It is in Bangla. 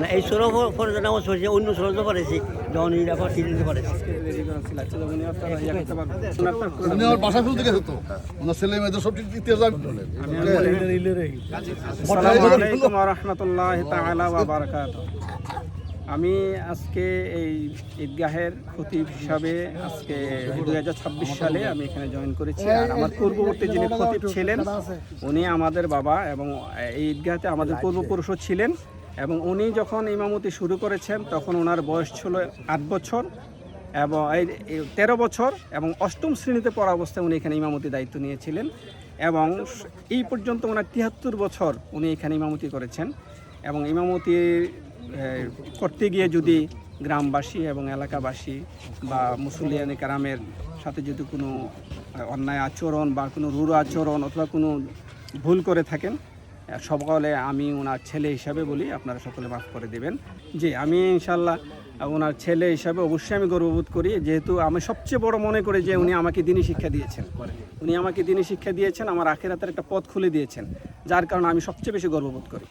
না এই ষোলো ফরজ নামাজ পড়েছি, অন্য ষোলো তো পড়েছি, যখন এখন তিনটে পড়েছি। উনি আমার বাসা খুলতে গেছে তো, ওনার ছেলে মেয়েদের সব ইতিহাস বলেন। আসসালামু আলাইকুম ওয়া রাহমাতুল্লাহি তাআলা ওয়া বারাকাতুহু। আমি আজকে এই ঈদগাহের খতিব হিসাবে আজকে 2026 সালে আমি এখানে জয়েন করেছি। আর আমার পূর্ববর্তী যিনি খতিব ছিলেন উনি আমাদের বাবা, এবং এই ঈদগাহতে আমাদের পূর্বপুরুষও ছিলেন, এবং উনি যখন ইমামতি শুরু করেছেন তখন ওনার বয়স ছিল 8 বছর এবং 13 বছর, এবং 8ম শ্রেণীতে পড়া অবস্থায় উনি এখানে ইমামতি দায়িত্ব নিয়েছিলেন, এবং এই পর্যন্ত ওনার 73 বছর উনি এখানে ইমামতি করেছেন। এবং ইমামতি করতে গিয়ে যদি গ্রামবাসী এবং এলাকাবাসী বা মুসলিয়ানে কারামের সাথে যদি কোনো অন্যায় আচরণ বা কোনো রূঢ় আচরণ অথবা কোনো ভুল করে থাকেন, সকলে আমি ওনার ছেলে হিসাবে বলি আপনারা সকলে মাফ করে দেবেন। জি, আমি ইনশাল্লাহ ওনার ছেলে হিসাবে অবশ্যই আমি গর্ববোধ করি, যেহেতু আমি সবচেয়ে বড় মনে করি যে উনি আমাকে দিনই শিক্ষা দিয়েছেন, আমার আখিরাতের একটা পথ খুলে দিয়েছেন, যার কারণে আমি সবচেয়ে বেশি গর্ববোধ করি।